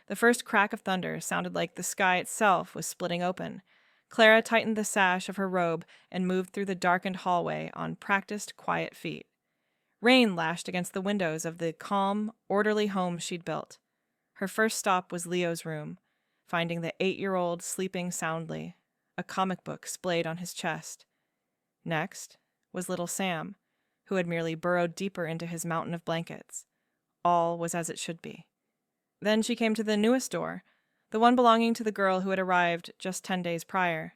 The first crack of thunder sounded like the sky itself was splitting open. Clara tightened the sash of her robe and moved through the darkened hallway on practiced, quiet feet. Rain lashed against the windows of the calm, orderly home she'd built. Her first stop was Leo's room, finding the 8-year-old sleeping soundly, a comic book splayed on his chest. Next was little Sam, who had merely burrowed deeper into his mountain of blankets. All was as it should be. Then she came to the newest door, the one belonging to the girl who had arrived just 10 days prior.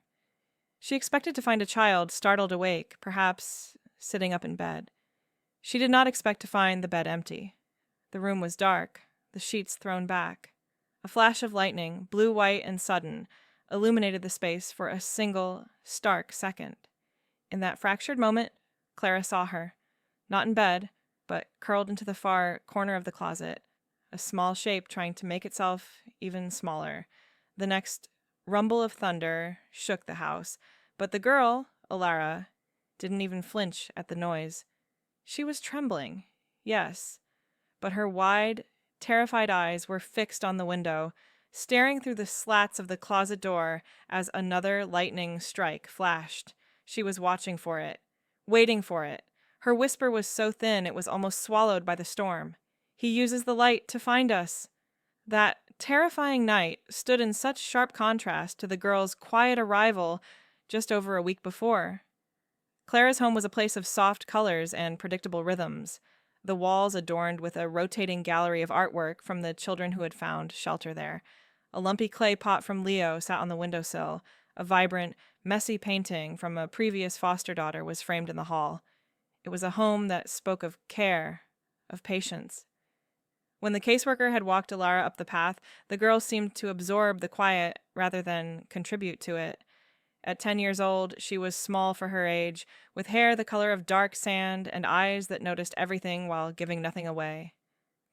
She expected to find a child startled awake, perhaps sitting up in bed. She did not expect to find the bed empty. The room was dark, the sheets thrown back. A flash of lightning, blue-white and sudden, illuminated the space for a single, stark second. In that fractured moment, Clara saw her, not in bed, but curled into the far corner of the closet, a small shape trying to make itself even smaller. The next rumble of thunder shook the house, but the girl, Alara, didn't even flinch at the noise. She was trembling, yes, but her wide, terrified eyes were fixed on the window, staring through the slats of the closet door as another lightning strike flashed. She was watching for it, waiting for it. Her whisper was so thin it was almost swallowed by the storm. He uses the light to find us. That terrifying night stood in such sharp contrast to the girl's quiet arrival just over a week before. Clara's home was a place of soft colors and predictable rhythms, the walls adorned with a rotating gallery of artwork from the children who had found shelter there. A lumpy clay pot from Leo sat on the windowsill. A vibrant, messy painting from a previous foster daughter was framed in the hall. It was a home that spoke of care, of patience. When the caseworker had walked Alara up the path, the girl seemed to absorb the quiet rather than contribute to it. At 10 years old, she was small for her age, with hair the color of dark sand and eyes that noticed everything while giving nothing away.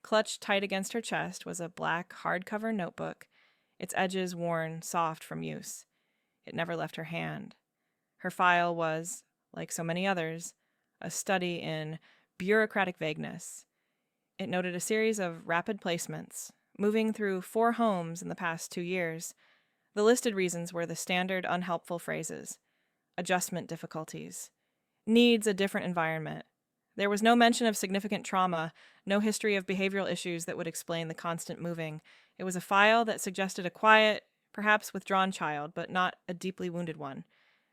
Clutched tight against her chest was a black hardcover notebook, its edges worn soft from use. It never left her hand. Her file was, like so many others, a study in bureaucratic vagueness. It noted a series of rapid placements, moving through 4 homes in the past 2 years. The listed reasons were the standard unhelpful phrases: adjustment difficulties, needs a different environment. There was no mention of significant trauma, no history of behavioral issues that would explain the constant moving. It was a file that suggested a quiet, perhaps withdrawn child, but not a deeply wounded one.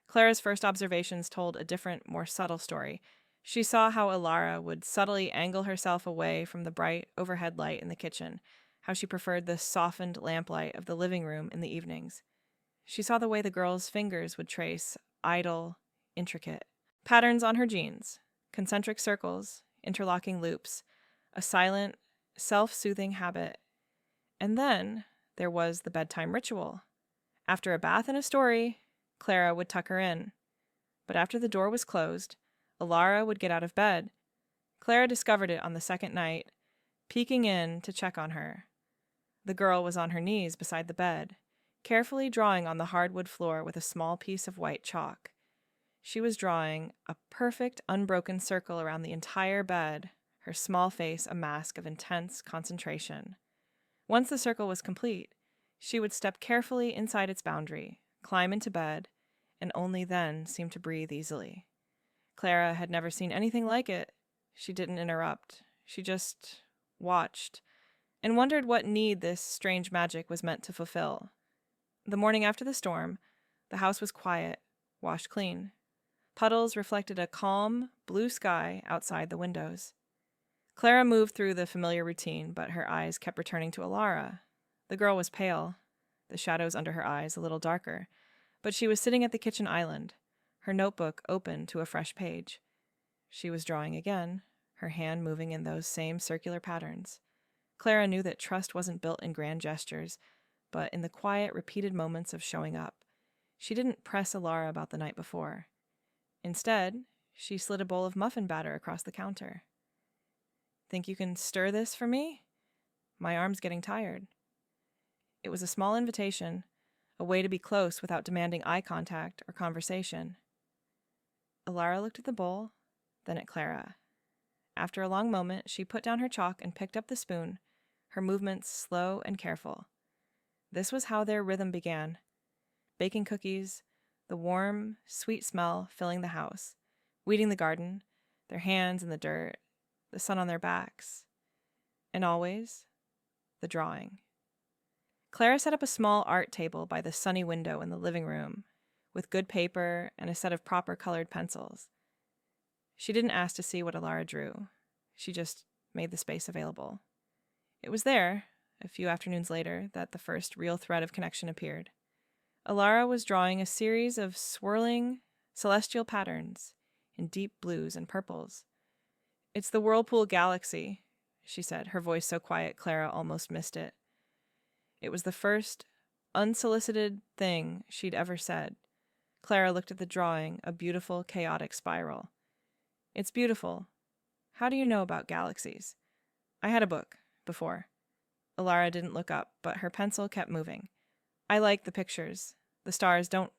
Clara's first observations told a different, more subtle story. She saw how Alara would subtly angle herself away from the bright overhead light in the kitchen, how she preferred the softened lamplight of the living room in the evenings. She saw the way the girl's fingers would trace idle, intricate patterns on her jeans, concentric circles, interlocking loops, a silent, self-soothing habit. And then there was the bedtime ritual. After a bath and a story, Clara would tuck her in. But after the door was closed, Alara would get out of bed. Clara discovered it on the second night, peeking in to check on her. The girl was on her knees beside the bed, carefully drawing on the hardwood floor with a small piece of white chalk. She was drawing a perfect, unbroken circle around the entire bed, her small face a mask of intense concentration. Once the circle was complete, she would step carefully inside its boundary, climb into bed, and only then seem to breathe easily. Clara had never seen anything like it. She didn't interrupt. She just watched and wondered what need this strange magic was meant to fulfill. The morning after the storm, the house was quiet, washed clean. Puddles reflected a calm, blue sky outside the windows. Clara moved through the familiar routine, but her eyes kept returning to Alara. The girl was pale, the shadows under her eyes a little darker, but she was sitting at the kitchen island, her notebook open to a fresh page. She was drawing again, her hand moving in those same circular patterns. Clara knew that trust wasn't built in grand gestures, but in the quiet, repeated moments of showing up. She didn't press Alara about the night before. Instead, she slid a bowl of muffin batter across the counter. "Think you can stir this for me? My arm's getting tired." It was a small invitation, a way to be close without demanding eye contact or conversation. Alara looked at the bowl, then at Clara. After a long moment, she put down her chalk and picked up the spoon, her movements slow and careful. This was how their rhythm began. Baking cookies, the warm, sweet smell filling the house, weeding the garden, their hands in the dirt, the sun on their backs, and always the drawing. Clara set up a small art table by the sunny window in the living room, with good paper and a set of proper colored pencils. She didn't ask to see what Alara drew. She just made the space available. It was there, a few afternoons later, that the first real thread of connection appeared. Alara was drawing a series of swirling, celestial patterns in deep blues and purples. "It's the Whirlpool Galaxy," she said, her voice so quiet Clara almost missed it. It was the first unsolicited thing she'd ever said. Clara looked at the drawing, a beautiful, chaotic spiral. "It's beautiful. How do you know about galaxies?" "I had a book, before." Alara didn't look up, but her pencil kept moving. "I like the pictures. The stars don't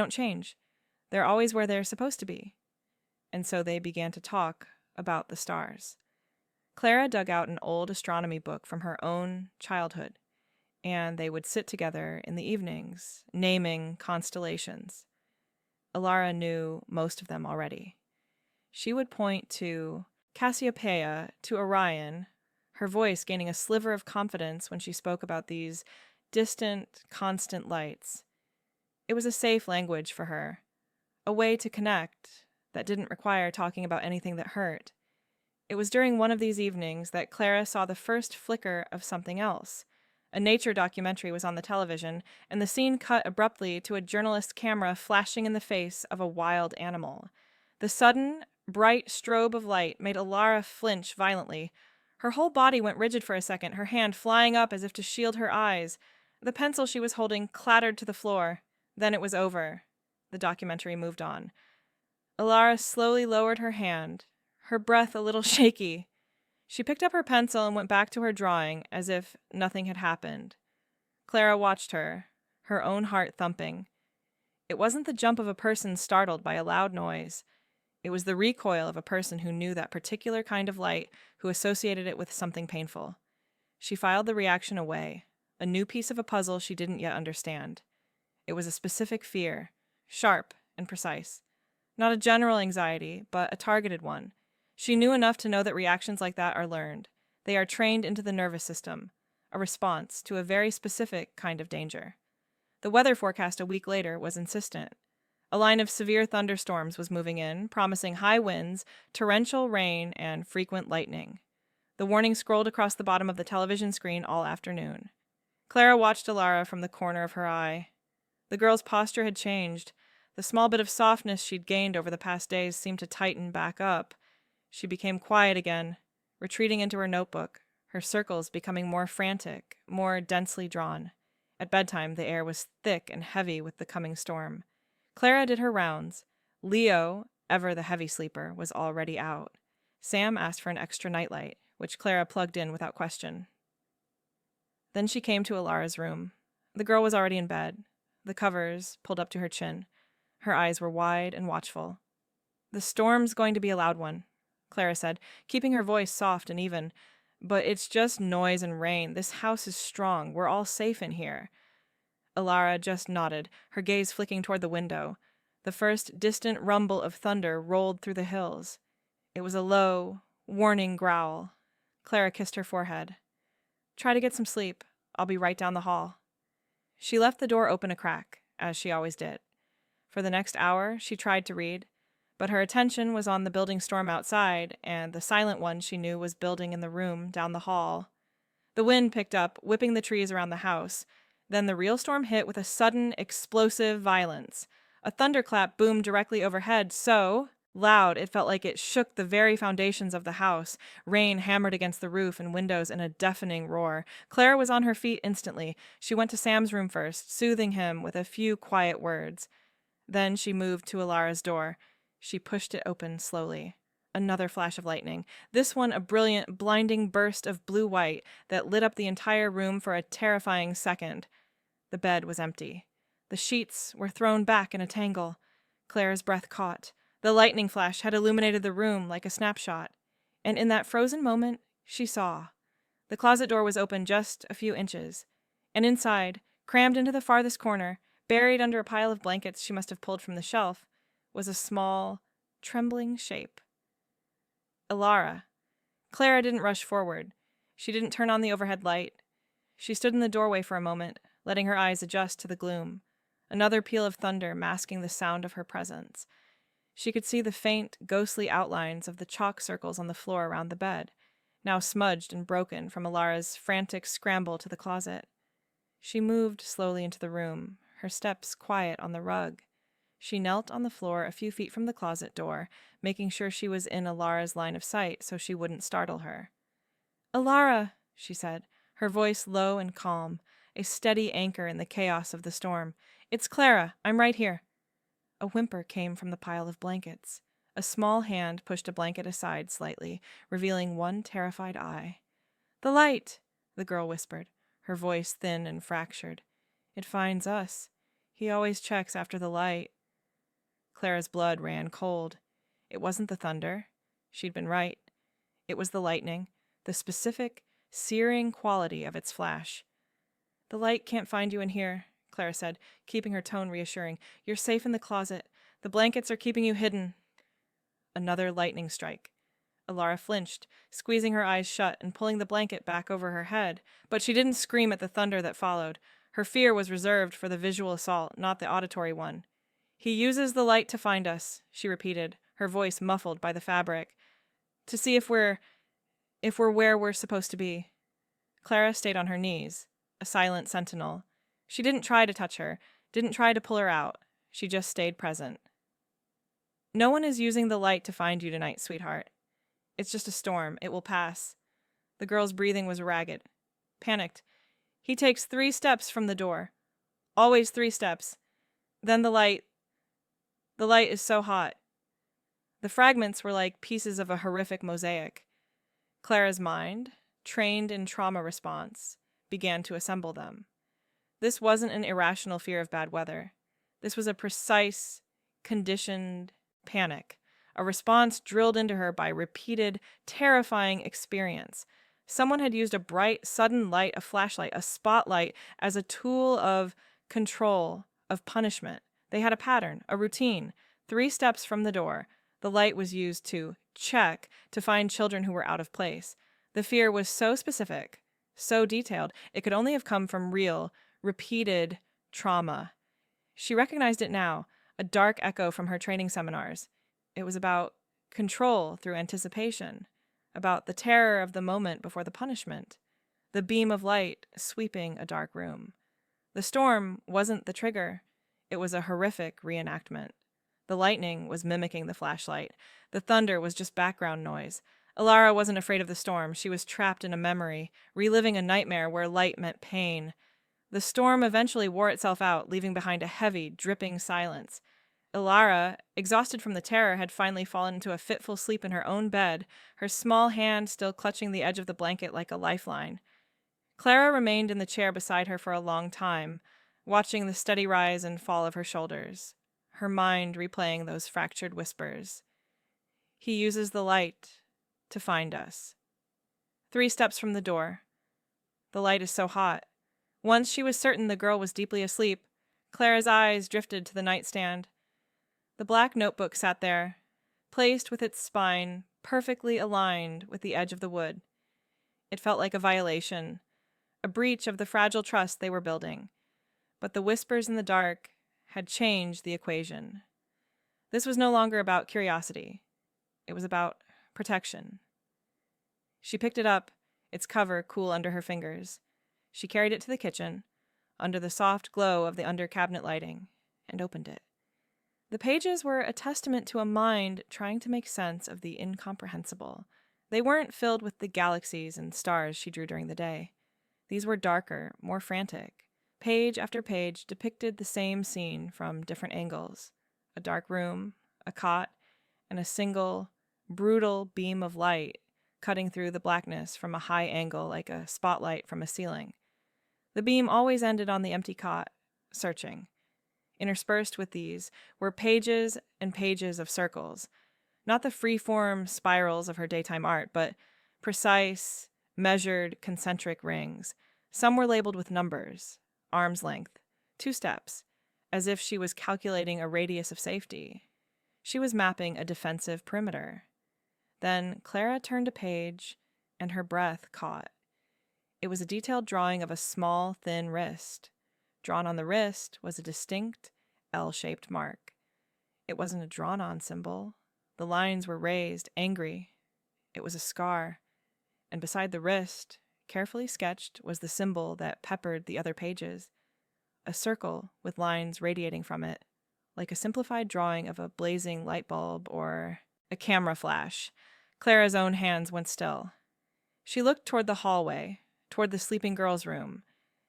change. They're always where they're supposed to be." And so they began to talk about the stars. Clara dug out an old astronomy book from her own childhood, and they would sit together in the evenings, naming constellations. Alara knew most of them already. She would point to Cassiopeia, to Orion, her voice gaining a sliver of confidence when she spoke about these distant, constant lights. It was a safe language for her, a way to connect that didn't require talking about anything that hurt. It was during one of these evenings that Clara saw the first flicker of something else. A nature documentary was on the television, and the scene cut abruptly to a journalist's camera flashing in the face of a wild animal. The sudden, bright strobe of light made Alara flinch violently. Her whole body went rigid for a second, her hand flying up as if to shield her eyes. The pencil she was holding clattered to the floor. Then it was over. The documentary moved on. Alara slowly lowered her hand, her breath a little shaky. She picked up her pencil and went back to her drawing as if nothing had happened. Clara watched her, her own heart thumping. It wasn't the jump of a person startled by a loud noise. It was the recoil of a person who knew that particular kind of light, who associated it with something painful. She filed the reaction away, a new piece of a puzzle she didn't yet understand. It was a specific fear, sharp and precise. Not a general anxiety, but a targeted one. She knew enough to know that reactions like that are learned. They are trained into the nervous system, a response to a very specific kind of danger. The weather forecast a week later was insistent. A line of severe thunderstorms was moving in, promising high winds, torrential rain, and frequent lightning. The warning scrolled across the bottom of the television screen all afternoon. Clara watched Alara from the corner of her eye. The girl's posture had changed. The small bit of softness she'd gained over the past days seemed to tighten back up. She became quiet again, retreating into her notebook, her circles becoming more frantic, more densely drawn. At bedtime, the air was thick and heavy with the coming storm. Clara did her rounds. Leo, ever the heavy sleeper, was already out. Sam asked for an extra nightlight, which Clara plugged in without question. Then she came to Alara's room. The girl was already in bed, the covers pulled up to her chin. Her eyes were wide and watchful. "The storm's going to be a loud one," Clara said, keeping her voice soft and even. "But it's just noise and rain. This house is strong. We're all safe in here." Alara just nodded, her gaze flicking toward the window. The first distant rumble of thunder rolled through the hills. It was a low, warning growl. Clara kissed her forehead. "Try to get some sleep. I'll be right down the hall." She left the door open a crack, as she always did. For the next hour, she tried to read, but her attention was on the building storm outside and the silent one she knew was building in the room down the hall. The wind picked up, whipping the trees around the house. Then the real storm hit with a sudden, explosive violence. A thunderclap boomed directly overhead, so loud it felt like it shook the very foundations of the house. Rain hammered against the roof and windows in a deafening roar. Clara was on her feet instantly. She went to Sam's room first, soothing him with a few quiet words. Then she moved to Alara's door. She pushed it open slowly. Another flash of lightning. This one a brilliant, blinding burst of blue-white that lit up the entire room for a terrifying second. The bed was empty. The sheets were thrown back in a tangle. Clara's breath caught. The lightning flash had illuminated the room like a snapshot. And in that frozen moment, she saw. The closet door was open just a few inches, And inside, crammed into the farthest corner, buried under a pile of blankets she must have pulled from the shelf, was a small, trembling shape. Ilara. Clara didn't rush forward. She didn't turn on the overhead light. She stood in the doorway for a moment, letting her eyes adjust to the gloom, another peal of thunder masking the sound of her presence. She could see the faint, ghostly outlines of the chalk circles on the floor around the bed, now smudged and broken from Ilara's frantic scramble to the closet. She moved slowly into the room, her steps quiet on the rug. She knelt on the floor a few feet from the closet door, making sure she was in Ilara's line of sight so she wouldn't startle her. "Ilara," she said, her voice low and calm, a steady anchor in the chaos of the storm. "It's Clara. I'm right here." A whimper came from the pile of blankets. A small hand pushed a blanket aside slightly, revealing one terrified eye. "The light," the girl whispered, her voice thin and fractured. "It finds us. He always checks after the light." Clara's blood ran cold. It wasn't the thunder. She'd been right. It was the lightning, the specific, searing quality of its flash. "The light can't find you in here," Clara said, keeping her tone reassuring. "You're safe in the closet. The blankets are keeping you hidden." Another lightning strike. Ilara flinched, squeezing her eyes shut and pulling the blanket back over her head, but she didn't scream at the thunder that followed. Her fear was reserved for the visual assault, not the auditory one. "He uses the light to find us," she repeated, her voice muffled by the fabric. "To see if we're where we're supposed to be." Clara stayed on her knees, a silent sentinel. She didn't try to touch her, didn't try to pull her out. She just stayed present. "No one is using the light to find you tonight, sweetheart. It's just a storm. It will pass." The girl's breathing was ragged. Panicked. "He takes 3 steps from the door. Always 3 steps. Then the light is so hot." The fragments were like pieces of a horrific mosaic. Clara's mind, trained in trauma response, began to assemble them. This wasn't an irrational fear of bad weather. This was a precise, conditioned panic, a response drilled into her by repeated, terrifying experience. Someone had used a bright, sudden light, a flashlight, a spotlight, as a tool of control, of punishment. They had a pattern, a routine. 3 steps from the door, the light was used to check, to find children who were out of place. The fear was so specific, so detailed, it could only have come from real, repeated trauma. She recognized it now, a dark echo from her training seminars. It was about control through anticipation, about the terror of the moment before the punishment, the beam of light sweeping a dark room. The storm wasn't the trigger. It was a horrific reenactment. The lightning was mimicking the flashlight. The thunder was just background noise. Ilara wasn't afraid of the storm. She was trapped in a memory, reliving a nightmare where light meant pain. The storm eventually wore itself out, leaving behind a heavy, dripping silence. Ilara, exhausted from the terror, had finally fallen into a fitful sleep in her own bed, her small hand still clutching the edge of the blanket like a lifeline. Clara remained in the chair beside her for a long time, watching the steady rise and fall of her shoulders, her mind replaying those fractured whispers. "He uses the light to find us." 3 steps from the door. The light is so hot. Once she was certain the girl was deeply asleep, Clara's eyes drifted to the nightstand. The black notebook sat there, placed with its spine perfectly aligned with the edge of the wood. It felt like a violation, a breach of the fragile trust they were building. But the whispers in the dark had changed the equation. This was no longer about curiosity. It was about protection. She picked it up, its cover cool under her fingers. She carried it to the kitchen, under the soft glow of the under-cabinet lighting, and opened it. The pages were a testament to a mind trying to make sense of the incomprehensible. They weren't filled with the galaxies and stars she drew during the day. These were darker, more frantic. Page after page depicted the same scene from different angles. A dark room, a cot, and a single, brutal beam of light cutting through the blackness from a high angle like a spotlight from a ceiling. The beam always ended on the empty cot, searching. Interspersed with these were pages and pages of circles, not the free-form spirals of her daytime art, but precise, measured, concentric rings, Some were labeled with numbers, arm's length, 2 steps, as if she was calculating a radius of safety. She was mapping a defensive perimeter. Then Clara turned a page, and her breath caught. It was a detailed drawing of a small, thin wrist. Drawn on the wrist was a distinct L-shaped mark. It wasn't a drawn-on symbol. The lines were raised, angry. It was a scar. And beside the wrist, carefully sketched, was the symbol that peppered the other pages. A circle with lines radiating from it, like a simplified drawing of a blazing light bulb or a camera flash. Clara's own hands went still. She looked toward the hallway, toward the sleeping girl's room.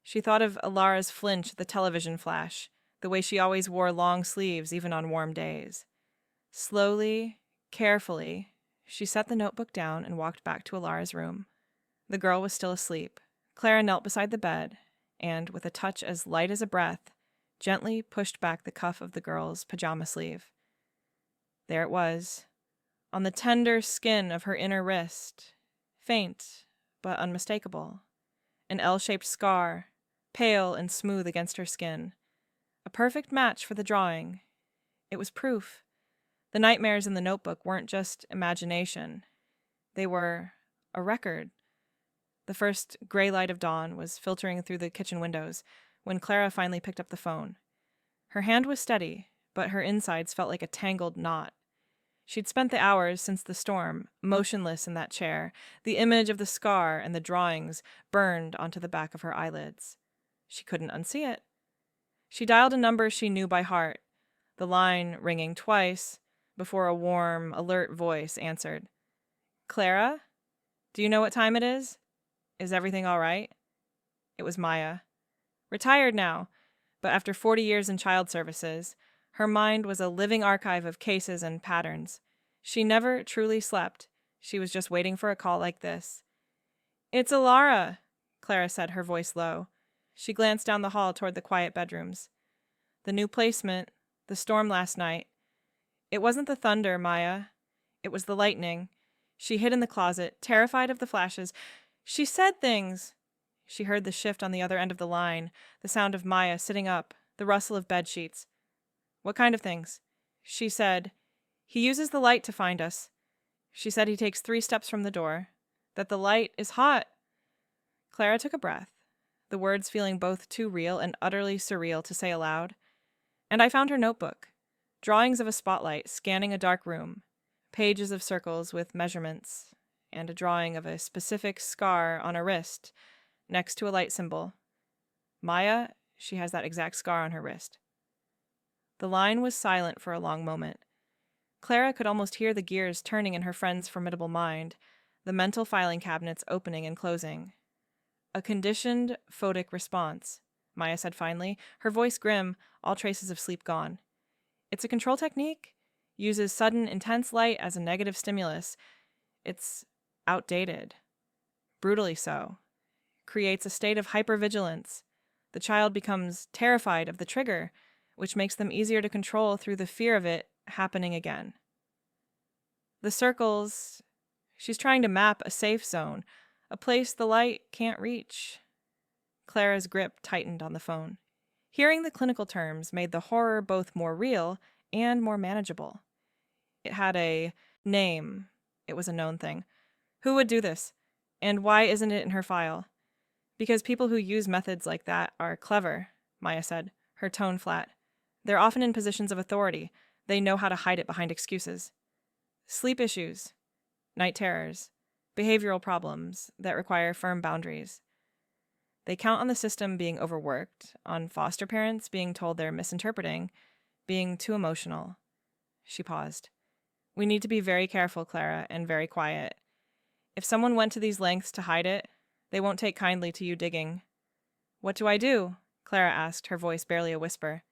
She thought of Alara's flinch at the television flash, the way she always wore long sleeves even on warm days. Slowly, carefully, she set the notebook down and walked back to Alara's room. The girl was still asleep. Clara knelt beside the bed and, with a touch as light as a breath, gently pushed back the cuff of the girl's pajama sleeve. There it was, on the tender skin of her inner wrist, faint but unmistakable. An L-shaped scar, pale and smooth against her skin. A perfect match for the drawing. It was proof. The nightmares in the notebook weren't just imagination. They were a record. The first gray light of dawn was filtering through the kitchen windows when Clara finally picked up the phone. Her hand was steady, but her insides felt like a tangled knot. She'd spent the hours since the storm, motionless in that chair, the image of the scar and the drawings burned onto the back of her eyelids. She couldn't unsee it. She dialed a number she knew by heart, the line ringing twice before a warm, alert voice answered. "Clara? Do you know what time it is? Is everything all right?" It was Maya. Retired now, but after 40 years in child services, her mind was a living archive of cases and patterns. She never truly slept. She was just waiting for a call like this. "It's Alara," Clara said, her voice low. She glanced down the hall toward the quiet bedrooms. The new placement, the storm last night. It wasn't the thunder, Maya. It was the lightning. She hid in the closet, terrified of the flashes. "She said things." She heard the shift on the other end of the line, the sound of Maya sitting up, the rustle of bed sheets. "What kind of things?" She said, "He uses the light to find us." She said he takes 3 steps from the door, that the light is hot. Clara took a breath, the words feeling both too real and utterly surreal to say aloud. And I found her notebook, drawings of a spotlight scanning a dark room, pages of circles with measurements, and a drawing of a specific scar on a wrist next to a light symbol. Maya, she has that exact scar on her wrist. The line was silent for a long moment. Clara could almost hear the gears turning in her friend's formidable mind, the mental filing cabinets opening and closing. "A conditioned photic response," Maya said finally, her voice grim, all traces of sleep gone. "It's a control technique, uses sudden, intense light as a negative stimulus. It's outdated. Brutally so. Creates a state of hypervigilance. The child becomes terrified of the trigger, which makes them easier to control through the fear of it happening again. The circles, she's trying to map a safe zone, a place the light can't reach." Clara's grip tightened on the phone. Hearing the clinical terms made the horror both more real and more manageable. It had a name. It was a known thing. Who would do this? And why isn't it in her file? "Because people who use methods like that are clever," Maya said, her tone flat. "They're often in positions of authority. They know how to hide it behind excuses. Sleep issues, night terrors, behavioral problems that require firm boundaries. They count on the system being overworked, on foster parents being told they're misinterpreting, being too emotional." She paused. "We need to be very careful, Clara, and very quiet. If someone went to these lengths to hide it, they won't take kindly to you digging." "What do I do?" Clara asked, her voice barely a whisper.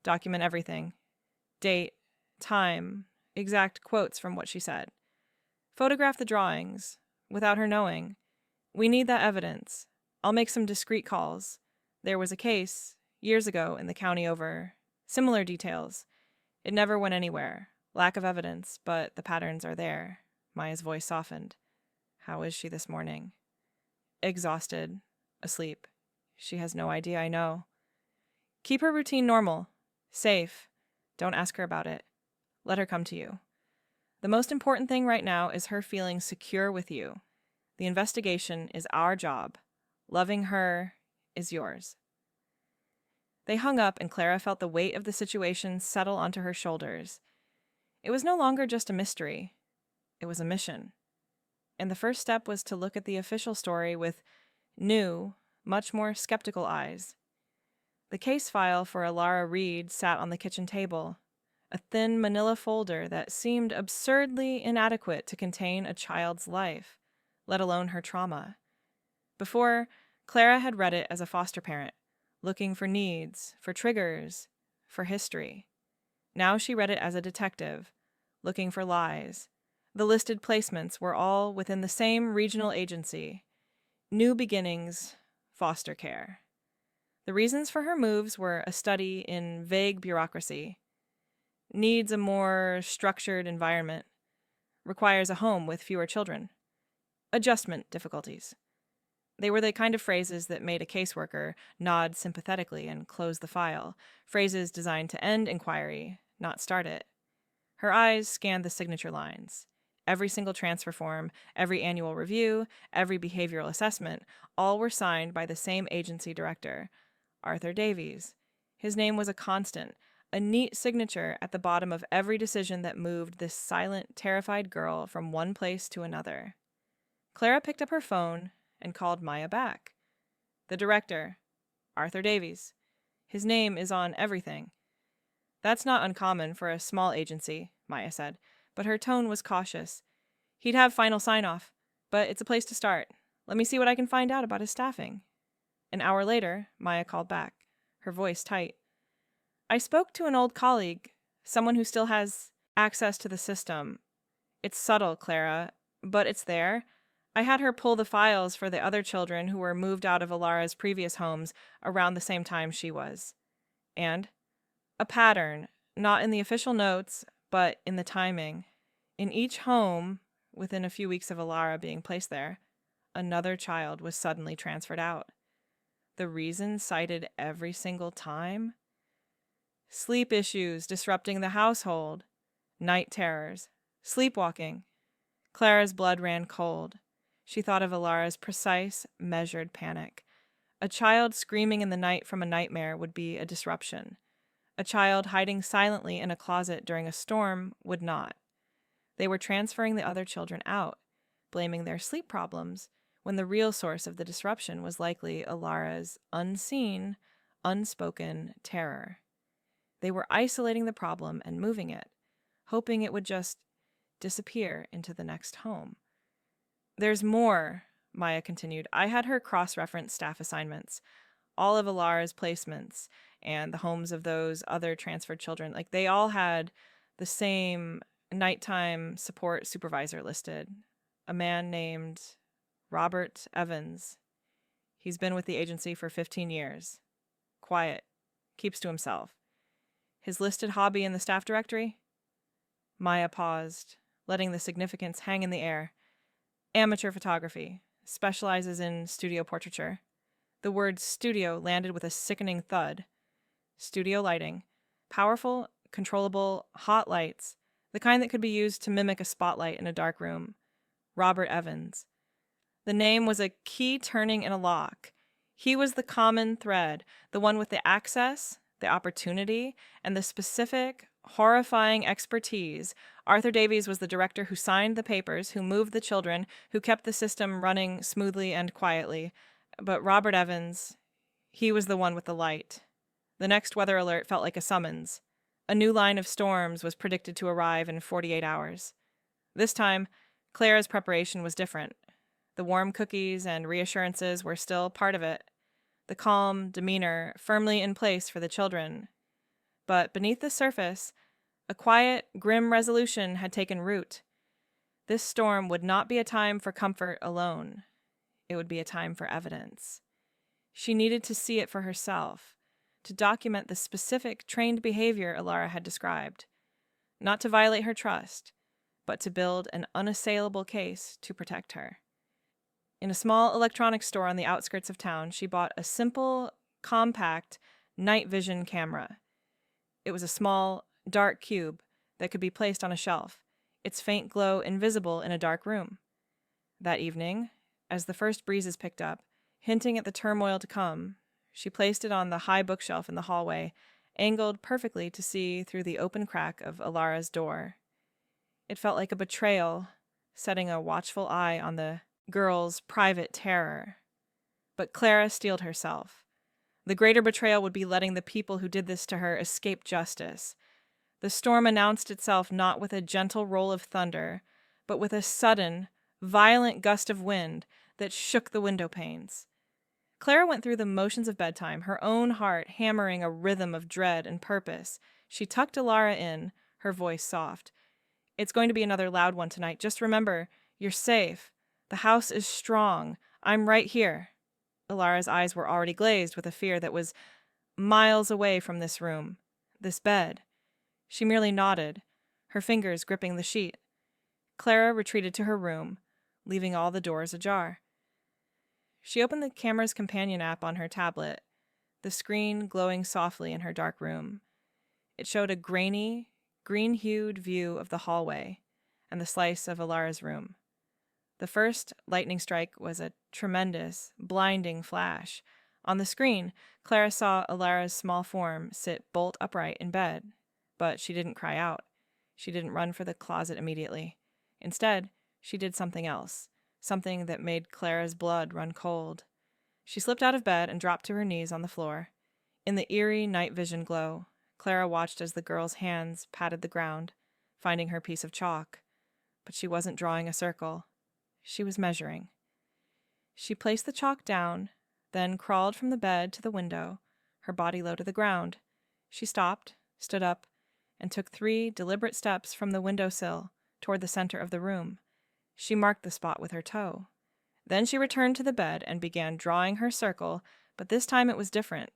"Document everything. Date, time, exact quotes from what she said. Photograph the drawings, without her knowing. We need that evidence. I'll make some discreet calls. There was a case, years ago, in the county over. Similar details. It never went anywhere. Lack of evidence, but the patterns are there." Maya's voice softened. "How is she this morning?" "Exhausted. Asleep. She has no idea I know. Keep her routine normal. Safe. Don't ask her about it. Let her come to you. The most important thing right now is her feeling secure with you. The investigation is our job. Loving her is yours. They hung up, and Clara felt the weight of the situation settle onto her shoulders. It was no longer just a mystery. It was a mission. And the first step was to look at the official story with new, much more skeptical eyes. The case file for Alara Reed sat on the kitchen table, a thin manila folder that seemed absurdly inadequate to contain a child's life, let alone her trauma. Before, Clara had read it as a foster parent, looking for needs, for triggers, for history. Now she read it as a detective, looking for lies. The listed placements were all within the same regional agency. New Beginnings, Foster Care. The reasons for her moves were a study in vague bureaucracy, needs a more structured environment, requires a home with fewer children, adjustment difficulties. They were the kind of phrases that made a caseworker nod sympathetically and close the file, phrases designed to end inquiry, not start it. Her eyes scanned the signature lines. Every single transfer form, every annual review, every behavioral assessment, all were signed by the same agency director, Arthur Davies. His name was a constant, a neat signature at the bottom of every decision that moved this silent, terrified girl from one place to another. Clara picked up her phone and called Maya back. The director, Arthur Davies. His name is on everything. That's not uncommon for a small agency, Maya said, but her tone was cautious. He'd have final sign-off, but it's a place to start. Let me see what I can find out about his staffing. An hour later, Maya called back, her voice tight. I spoke to an old colleague, someone who still has access to the system. It's subtle, Clara, but it's there. I had her pull the files for the other children who were moved out of Alara's previous homes around the same time she was. And a pattern, not in the official notes, but in the timing. In each home, within a few weeks of Alara being placed there, another child was suddenly transferred out. The reason cited every single time? Sleep issues disrupting the household, night terrors, sleepwalking. Clara's blood ran cold. She thought of Alara's precise, measured panic. A child screaming in the night from a nightmare would be a disruption. A child hiding silently in a closet during a storm would not. They were transferring the other children out, blaming their sleep problems, when the real source of the disruption was likely Alara's unseen, unspoken terror. They were isolating the problem and moving it, hoping it would just disappear into the next home. There's more, Maya continued. I had her cross-reference staff assignments, all of Alara's placements, and the homes of those other transferred children. Like, they all had the same nighttime support supervisor listed, a man named Robert Evans. He's been with the agency for 15 years. Quiet. Keeps to himself. His listed hobby in the staff directory? Maya paused, letting the significance hang in the air. Amateur photography. Specializes in studio portraiture. The word studio landed with a sickening thud. Studio lighting. Powerful, controllable, hot lights. The kind that could be used to mimic a spotlight in a dark room. Robert Evans. The name was a key turning in a lock. He was the common thread, the one with the access, the opportunity, and the specific, horrifying expertise. Arthur Davies was the director who signed the papers, who moved the children, who kept the system running smoothly and quietly. But Robert Evans, he was the one with the light. The next weather alert felt like a summons. A new line of storms was predicted to arrive in 48 hours. This time, Clara's preparation was different. The warm cookies and reassurances were still part of it. The calm demeanor firmly in place for the children. But beneath the surface, a quiet, grim resolution had taken root. This storm would not be a time for comfort alone. It would be a time for evidence. She needed to see it for herself, to document the specific trained behavior Alara had described. Not to violate her trust, but to build an unassailable case to protect her. In a small electronics store on the outskirts of town, she bought a simple, compact, night vision camera. It was a small, dark cube that could be placed on a shelf, its faint glow invisible in a dark room. That evening, as the first breezes picked up, hinting at the turmoil to come, she placed it on the high bookshelf in the hallway, angled perfectly to see through the open crack of Alara's door. It felt like a betrayal, setting a watchful eye on the girl's private terror. But Clara steeled herself. The greater betrayal would be letting the people who did this to her escape justice. The storm announced itself not with a gentle roll of thunder, but with a sudden, violent gust of wind that shook the window panes. Clara went through the motions of bedtime, her own heart hammering a rhythm of dread and purpose. She tucked Alara in, her voice soft. "It's going to be another loud one tonight. Just remember, you're safe. The house is strong. I'm right here." Alara's eyes were already glazed with a fear that was miles away from this room, this bed. She merely nodded, her fingers gripping the sheet. Clara retreated to her room, leaving all the doors ajar. She opened the camera's companion app on her tablet, the screen glowing softly in her dark room. It showed a grainy, green-hued view of the hallway and the slice of Alara's room. The first lightning strike was a tremendous, blinding flash. On the screen, Clara saw Alara's small form sit bolt upright in bed, but she didn't cry out. She didn't run for the closet immediately. Instead, she did something else, something that made Clara's blood run cold. She slipped out of bed and dropped to her knees on the floor. In the eerie night vision glow, Clara watched as the girl's hands patted the ground, finding her piece of chalk. But she wasn't drawing a circle. She was measuring. She placed the chalk down, then crawled from the bed to the window, her body low to the ground. She stopped, stood up, and took 3 deliberate steps from the windowsill toward the center of the room. She marked the spot with her toe. Then she returned to the bed and began drawing her circle, but this time it was different.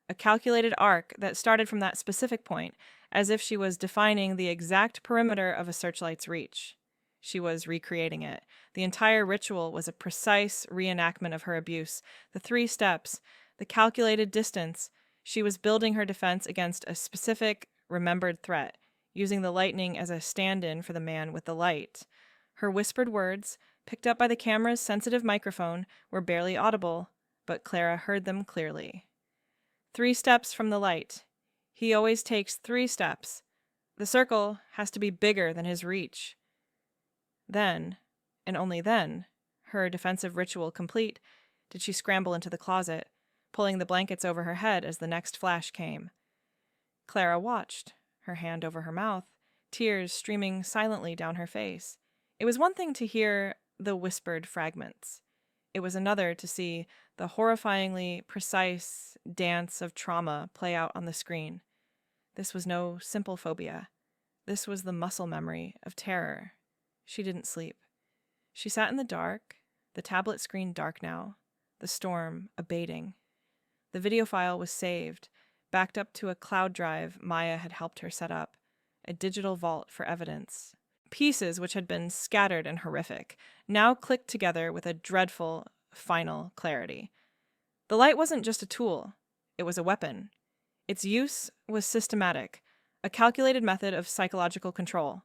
A calculated arc that started from that specific point, as if she was defining the exact perimeter of a searchlight's reach. She was recreating it. The entire ritual was a precise reenactment of her abuse. The 3 steps, the calculated distance. She was building her defense against a specific, remembered threat, using the lightning as a stand-in for the man with the light. Her whispered words, picked up by the camera's sensitive microphone, were barely audible, but Clara heard them clearly. 3 steps from the light. He always takes 3 steps. The circle has to be bigger than his reach. Then, and only then, her defensive ritual complete, did she scramble into the closet, pulling the blankets over her head as the next flash came. Clara watched, her hand over her mouth, tears streaming silently down her face. It was one thing to hear the whispered fragments. It was another to see the horrifyingly precise dance of trauma play out on the screen. This was no simple phobia. This was the muscle memory of terror. She didn't sleep. She sat in the dark, the tablet screen dark now, the storm abating. The video file was saved, backed up to a cloud drive Maya had helped her set up, a digital vault for evidence. Pieces which had been scattered and horrific, now clicked together with a dreadful, final clarity. The light wasn't just a tool, it was a weapon. Its use was systematic, a calculated method of psychological control.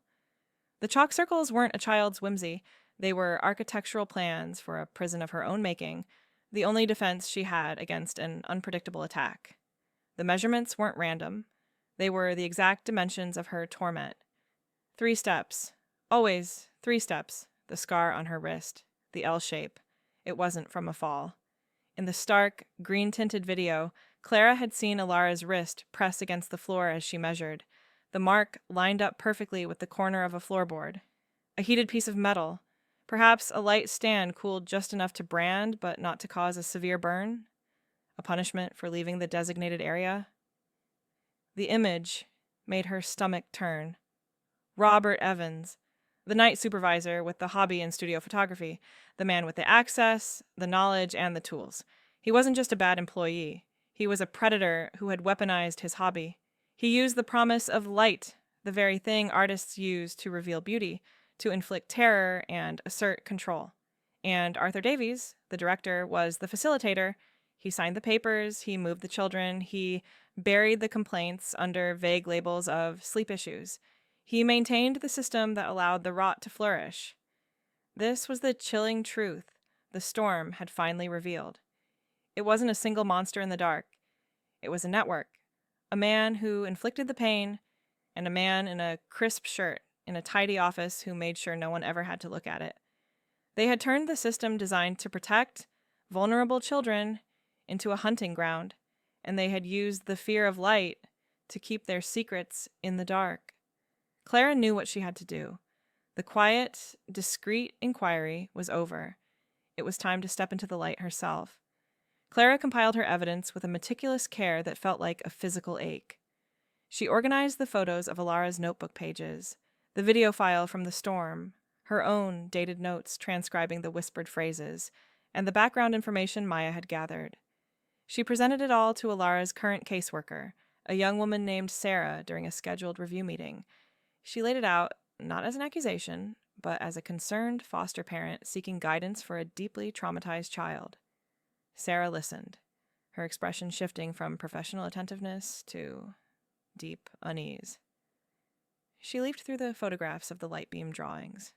The chalk circles weren't a child's whimsy. They were architectural plans for a prison of her own making, the only defense she had against an unpredictable attack. The measurements weren't random. They were the exact dimensions of her torment. 3 steps. Always 3 steps. The scar on her wrist. The L shape. It wasn't from a fall. In the stark, green-tinted video, Clara had seen Alara's wrist press against the floor as she measured. The mark lined up perfectly with the corner of a floorboard. A heated piece of metal. Perhaps a light stand cooled just enough to brand, but not to cause a severe burn. A punishment for leaving the designated area. The image made her stomach turn. Robert Evans, the night supervisor with the hobby in studio photography, the man with the access, the knowledge, and the tools. He wasn't just a bad employee. He was a predator who had weaponized his hobby. He used the promise of light, the very thing artists use to reveal beauty, to inflict terror and assert control. And Arthur Davies, the director, was the facilitator. He signed the papers, he moved the children, he buried the complaints under vague labels of sleep issues. He maintained the system that allowed the rot to flourish. This was the chilling truth the storm had finally revealed. It wasn't a single monster in the dark. It was a network. A man who inflicted the pain, and a man in a crisp shirt in a tidy office who made sure no one ever had to look at it. They had turned the system designed to protect vulnerable children into a hunting ground, and they had used the fear of light to keep their secrets in the dark. Clara knew what she had to do. The quiet, discreet inquiry was over. It was time to step into the light herself. Clara compiled her evidence with a meticulous care that felt like a physical ache. She organized the photos of Alara's notebook pages, the video file from the storm, her own dated notes transcribing the whispered phrases, and the background information Maya had gathered. She presented it all to Alara's current caseworker, a young woman named Sarah, during a scheduled review meeting. She laid it out, not as an accusation, but as a concerned foster parent seeking guidance for a deeply traumatized child. Sarah listened, her expression shifting from professional attentiveness to deep unease. She leafed through the photographs of the light beam drawings,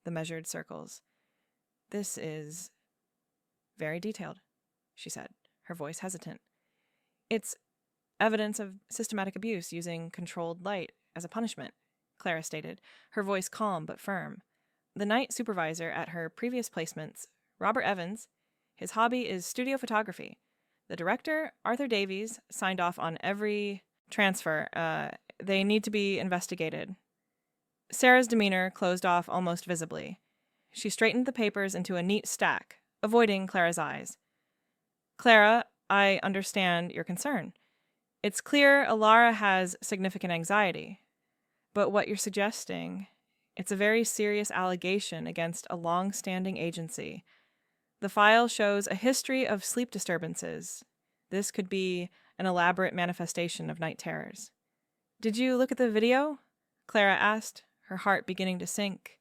the measured circles. "This is very detailed," she said, her voice hesitant. "It's evidence of systematic abuse using controlled light as a punishment," Clara stated, her voice calm but firm. "The night supervisor at her previous placements, Robert Evans, his hobby is studio photography. The director, Arthur Davies, signed off on every transfer. They need to be investigated." Sarah's demeanor closed off almost visibly. She straightened the papers into a neat stack, avoiding Clara's eyes. "Clara, I understand your concern. It's clear Alara has significant anxiety. But what you're suggesting, it's a very serious allegation against a long-standing agency. The file shows a history of sleep disturbances. This could be an elaborate manifestation of night terrors." "Did you look at the video?" Clara asked, her heart beginning to sink.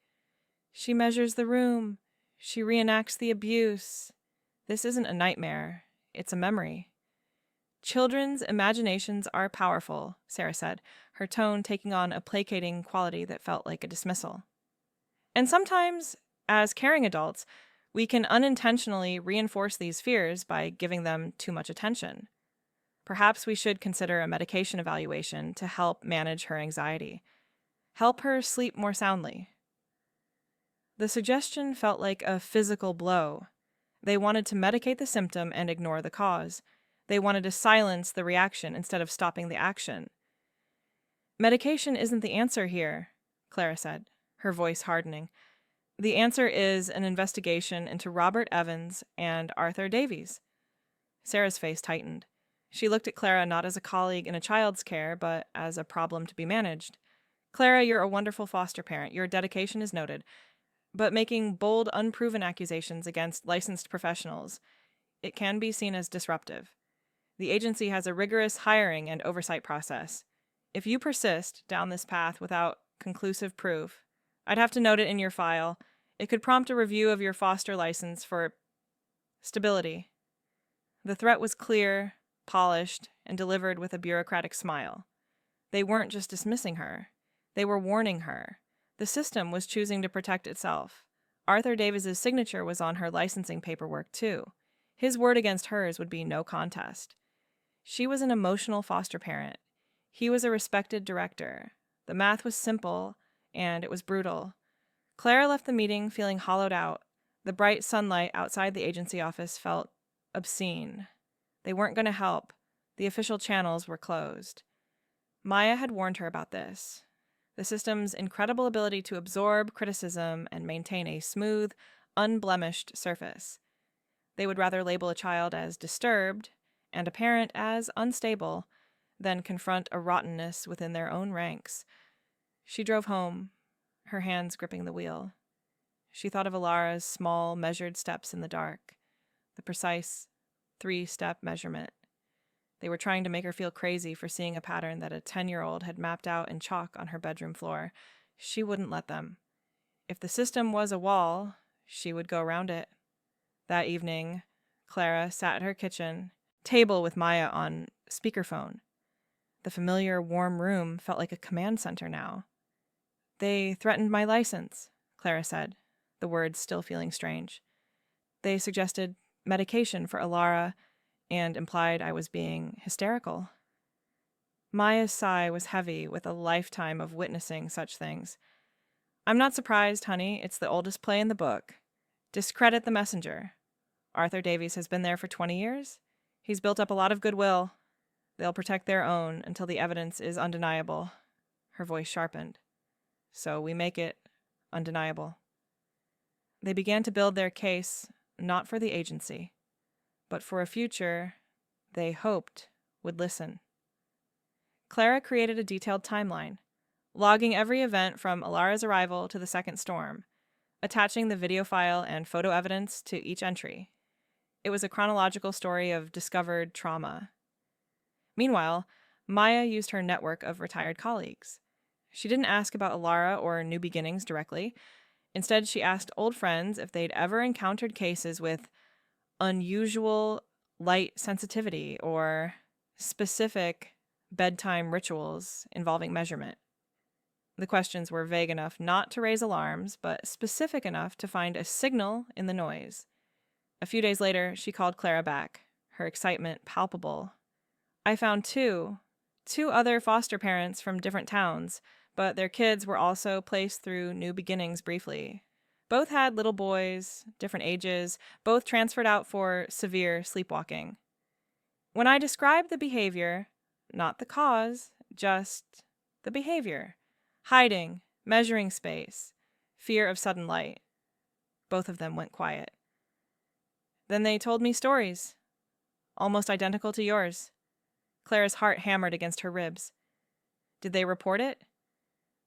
"She measures the room. She reenacts the abuse. This isn't a nightmare. It's a memory." "Children's imaginations are powerful," Sarah said, her tone taking on a placating quality that felt like a dismissal. "And sometimes, as caring adults, we can unintentionally reinforce these fears by giving them too much attention. Perhaps we should consider a medication evaluation to help manage her anxiety. Help her sleep more soundly." The suggestion felt like a physical blow. They wanted to medicate the symptom and ignore the cause. They wanted to silence the reaction instead of stopping the action. "Medication isn't the answer here," Clara said, her voice hardening. "The answer is an investigation into Robert Evans and Arthur Davies." Sarah's face tightened. She looked at Clara not as a colleague in a child's care, but as a problem to be managed. "Clara, you're a wonderful foster parent. Your dedication is noted. But making bold, unproven accusations against licensed professionals, it can be seen as disruptive. The agency has a rigorous hiring and oversight process. If you persist down this path without conclusive proof, I'd have to note it in your file. It could prompt a review of your foster license for stability." The threat was clear, polished, and delivered with a bureaucratic smile. They weren't just dismissing her. They were warning her. The system was choosing to protect itself. Arthur Davis's signature was on her licensing paperwork, too. His word against hers would be no contest. She was an emotional foster parent. He was a respected director. The math was simple, and it was brutal. Clara left the meeting feeling hollowed out. The bright sunlight outside the agency office felt obscene. They weren't going to help. The official channels were closed. Maya had warned her about this. The system's incredible ability to absorb criticism and maintain a smooth, unblemished surface. They would rather label a child as disturbed and a parent as unstable than confront a rottenness within their own ranks. She drove home, her hands gripping the wheel. She thought of Alara's small, measured steps in the dark, the precise 3-step measurement. They were trying to make her feel crazy for seeing a pattern that a 10-year-old had mapped out in chalk on her bedroom floor. She wouldn't let them. If the system was a wall, she would go around it. That evening, Clara sat at her kitchen table with Maya on speakerphone. The familiar warm room felt like a command center now. They threatened my license, Clara said, the words still feeling strange. They suggested medication for Alara and implied I was being hysterical. Maya's sigh was heavy with a lifetime of witnessing such things. I'm not surprised, honey. It's the oldest play in the book. Discredit the messenger. Arthur Davies has been there for 20 years. He's built up a lot of goodwill. They'll protect their own until the evidence is undeniable. Her voice sharpened. So we make it undeniable. They began to build their case, not for the agency, but for a future they hoped would listen. Clara created a detailed timeline, logging every event from Alara's arrival to the second storm, attaching the video file and photo evidence to each entry. It was a chronological story of discovered trauma. Meanwhile, Maya used her network of retired colleagues. She didn't ask about Alara or New Beginnings directly. Instead, she asked old friends if they'd ever encountered cases with unusual light sensitivity or specific bedtime rituals involving measurement. The questions were vague enough not to raise alarms, but specific enough to find a signal in the noise. A few days later, she called Clara back, her excitement palpable. I found two other foster parents from different towns, but their kids were also placed through New Beginnings briefly. Both had little boys, different ages, both transferred out for severe sleepwalking. When I described the behavior, not the cause, just the behavior, hiding, measuring space, fear of sudden light, both of them went quiet. Then they told me stories, almost identical to yours. Clara's heart hammered against her ribs. Did they report it?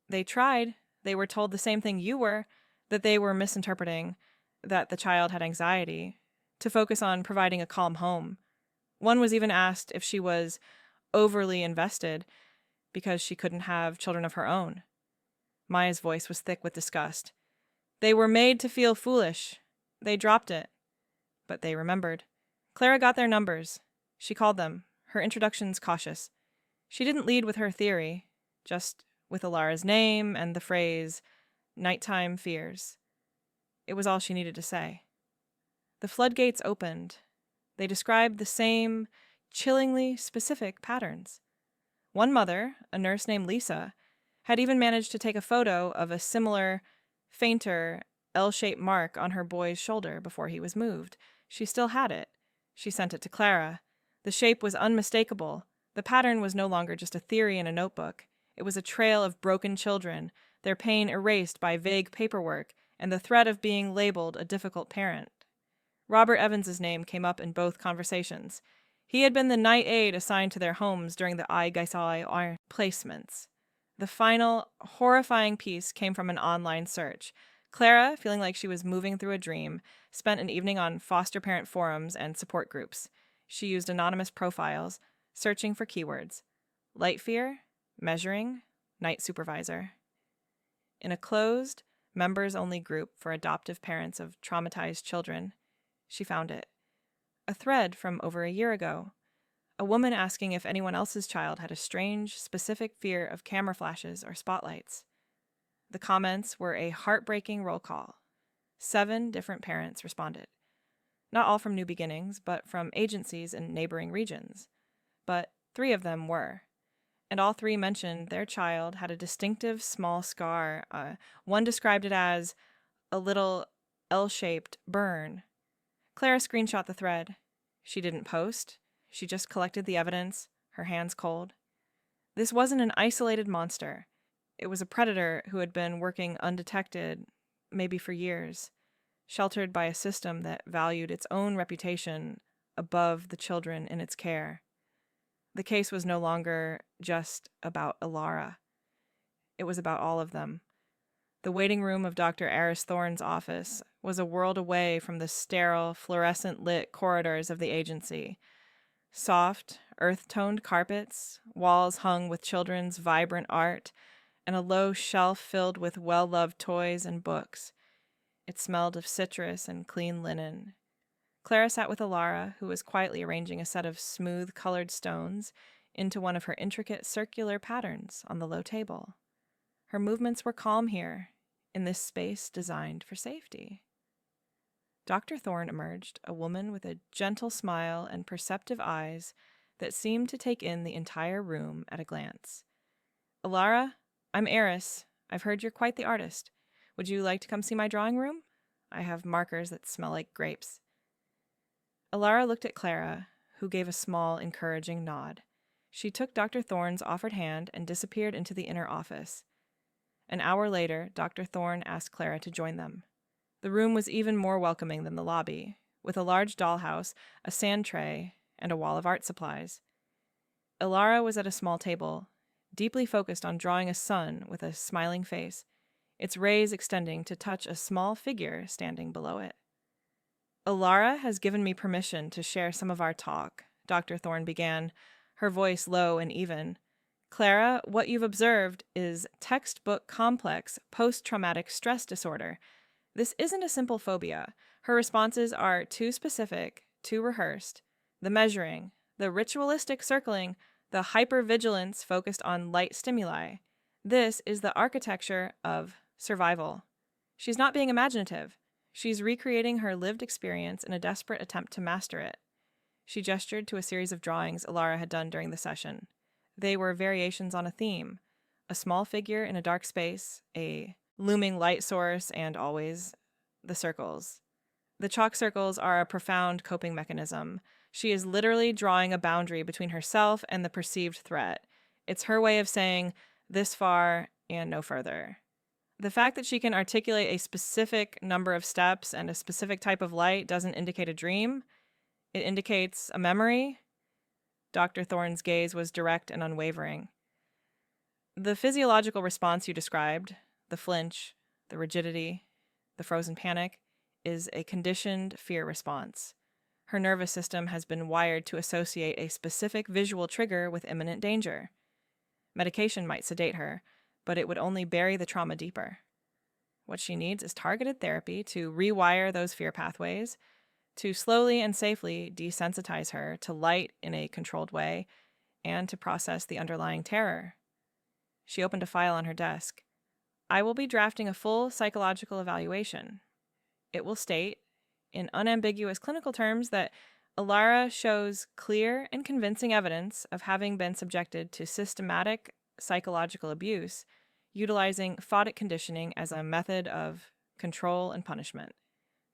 They tried. They were told the same thing you were, that they were misinterpreting, that the child had anxiety, to focus on providing a calm home. One was even asked if she was overly invested because she couldn't have children of her own. Maya's voice was thick with disgust. They were made to feel foolish. They dropped it. But they remembered. Clara got their numbers. She called them, her introductions cautious. She didn't lead with her theory, just with Alara's name and the phrase, nighttime fears. It was all she needed to say. The floodgates opened. They described the same chillingly specific patterns. One mother, a nurse named Lisa, had even managed to take a photo of a similar, fainter, L-shaped mark on her boy's shoulder before he was moved. She still had it. She sent it to Clara. The shape was unmistakable. The pattern was no longer just a theory in a notebook. It was a trail of broken children, their pain erased by vague paperwork, and the threat of being labeled a difficult parent. Robert Evans's name came up in both conversations. He had been the night aide assigned to their homes during the I Gaisai placements. The final, horrifying piece came from an online search. Clara, feeling like she was moving through a dream, spent an evening on foster parent forums and support groups. She used anonymous profiles, searching for keywords. Light fear, measuring, night supervisor. In a closed, members-only group for adoptive parents of traumatized children, she found it. A thread from over a year ago. A woman asking if anyone else's child had a strange, specific fear of camera flashes or spotlights. The comments were a heartbreaking roll call. 7 different parents responded. Not all from New Beginnings, but from agencies in neighboring regions. But 3 of them were. And all 3 mentioned their child had a distinctive small scar. One described it as a little L-shaped burn. Clara screenshot the thread. She didn't post. She just collected the evidence, her hands cold. This wasn't an isolated monster. It was a predator who had been working undetected, maybe for years, sheltered by a system that valued its own reputation above the children in its care. The case was no longer just about Alara. It was about all of them. The waiting room of Dr. Aris Thorne's office was a world away from the sterile, fluorescent-lit corridors of the agency. Soft, earth-toned carpets, walls hung with children's vibrant art, and a low shelf filled with well-loved toys and books. It smelled of citrus and clean linen. Clara sat with Alara, who was quietly arranging a set of smooth-colored stones into one of her intricate circular patterns on the low table. Her movements were calm here, in this space designed for safety. Dr. Thorne emerged, a woman with a gentle smile and perceptive eyes that seemed to take in the entire room at a glance. Alara, I'm Eris. I've heard you're quite the artist. Would you like to come see my drawing room? I have markers that smell like grapes. Alara looked at Clara, who gave a small, encouraging nod. She took Dr. Thorne's offered hand and disappeared into the inner office. An hour later, Dr. Thorne asked Clara to join them. The room was even more welcoming than the lobby, with a large dollhouse, a sand tray, and a wall of art supplies. Alara was at a small table, deeply focused on drawing a sun with a smiling face, its rays extending to touch a small figure standing below it. Alara has given me permission to share some of our talk, Dr. Thorne began, her voice low and even. Clara, what you've observed is textbook complex post-traumatic stress disorder. This isn't a simple phobia. Her responses are too specific, too rehearsed. The measuring, the ritualistic circling, the hypervigilance focused on light stimuli. This is the architecture of survival. She's not being imaginative. She's recreating her lived experience in a desperate attempt to master it. She gestured to a series of drawings Alara had done during the session. They were variations on a theme: a small figure in a dark space, a looming light source, and always the circles. The chalk circles are a profound coping mechanism. She is literally drawing a boundary between herself and the perceived threat. It's her way of saying, this far and no further. The fact that she can articulate a specific number of steps and a specific type of light doesn't indicate a dream. It indicates a memory. Dr. Thorne's gaze was direct and unwavering. The physiological response you described, the flinch, the rigidity, the frozen panic, is a conditioned fear response. Her nervous system has been wired to associate a specific visual trigger with imminent danger. Medication might sedate her, but it would only bury the trauma deeper. What she needs is targeted therapy to rewire those fear pathways, to slowly and safely desensitize her to light in a controlled way, and to process the underlying terror. She opened a file on her desk. I will be drafting a full psychological evaluation. It will state, in unambiguous clinical terms, that Alara shows clear and convincing evidence of having been subjected to systematic psychological abuse, utilizing photic conditioning as a method of control and punishment.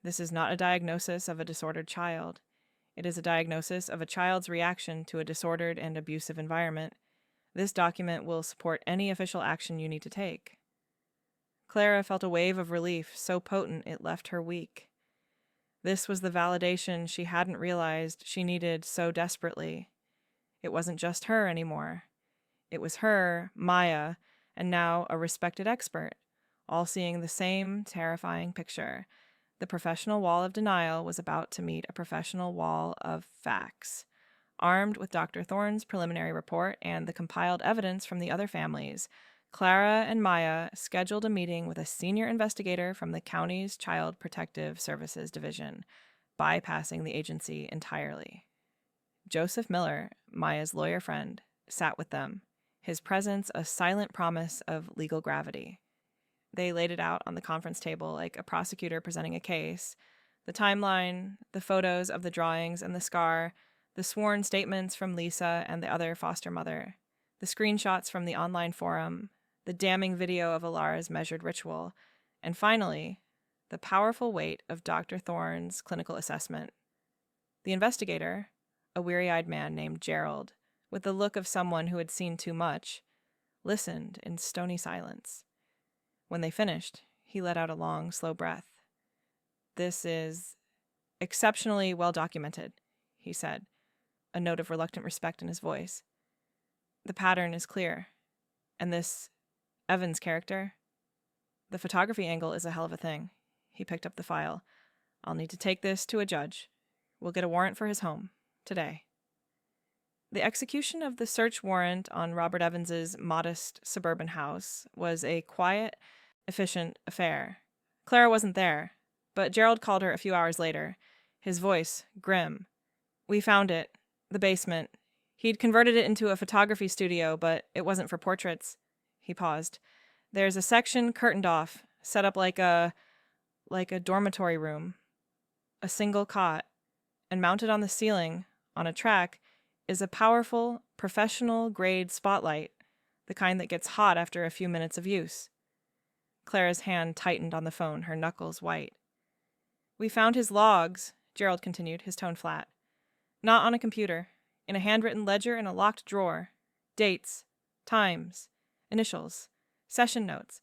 This is not a diagnosis of a disordered child. It is a diagnosis of a child's reaction to a disordered and abusive environment. This document will support any official action you need to take. Clara felt a wave of relief so potent it left her weak. This was the validation she hadn't realized she needed so desperately. It wasn't just her anymore. It was her, Maya, and now a respected expert, all seeing the same terrifying picture. The professional wall of denial was about to meet a professional wall of facts. Armed with Dr. Thorne's preliminary report and the compiled evidence from the other families, Clara and Maya scheduled a meeting with a senior investigator from the county's Child Protective Services Division, bypassing the agency entirely. Joseph Miller, Maya's lawyer friend, sat with them, his presence a silent promise of legal gravity. They laid it out on the conference table like a prosecutor presenting a case: the timeline, the photos of the drawings and the scar, the sworn statements from Lisa and the other foster mother, the screenshots from the online forum, the damning video of Alara's measured ritual, and finally, the powerful weight of Dr. Thorne's clinical assessment. The investigator, a weary-eyed man named Gerald, with the look of someone who had seen too much, listened in stony silence. When they finished, he let out a long, slow breath. This is exceptionally well documented, he said, a note of reluctant respect in his voice. The pattern is clear, and this Evans character, the photography angle is a hell of a thing. He picked up the file. I'll need to take this to a judge. We'll get a warrant for his home, today. The execution of the search warrant on Robert Evans's modest suburban house was a quiet, efficient affair. Clara wasn't there, but Gerald called her a few hours later, his voice grim. "We found it. The basement. He'd converted it into a photography studio, but it wasn't for portraits." He paused. "There's a section curtained off, set up like a dormitory room. A single cot, and mounted on the ceiling, on a track, is a powerful, professional-grade spotlight, the kind that gets hot after a few minutes of use." Clara's hand tightened on the phone, her knuckles white. "We found his logs," Gerald continued, his tone flat. "Not on a computer. In a handwritten ledger in a locked drawer. Dates, times, initials, session notes.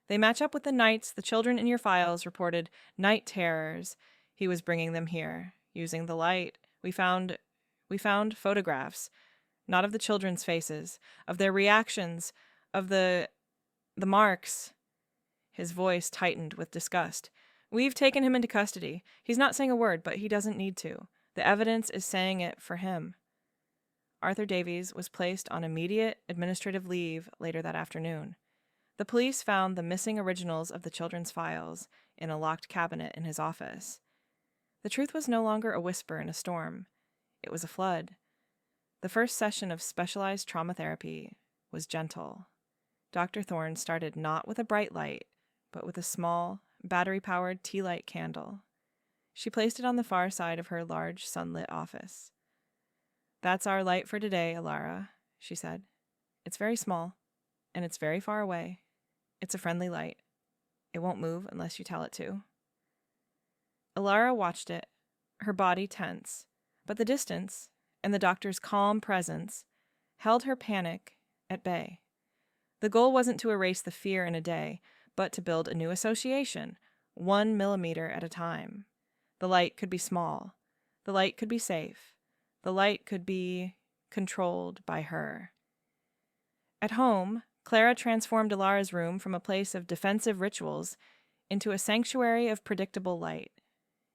They match up with the nights the children in your files reported night terrors. He was bringing them here, using the light. We found photographs, not of the children's faces, of their reactions, of the marks." His voice tightened with disgust. "We've taken him into custody. He's not saying a word, but he doesn't need to. The evidence is saying it for him." Arthur Davies was placed on immediate administrative leave later that afternoon. The police found the missing originals of the children's files in a locked cabinet in his office. The truth was no longer a whisper in a storm. It was a flood. The first session of specialized trauma therapy was gentle. Dr. Thorne started not with a bright light, but with a small, battery-powered tea light candle. She placed it on the far side of her large, sunlit office. "That's our light for today, Alara," she said. "It's very small, and it's very far away. It's a friendly light. It won't move unless you tell it to." Alara watched it, her body tense, but the distance, and the doctor's calm presence, held her panic at bay. The goal wasn't to erase the fear in a day, but to build a new association, 1 millimeter at a time. The light could be small. The light could be safe. The light could be controlled by her. At home, Clara transformed Alara's room from a place of defensive rituals into a sanctuary of predictable light.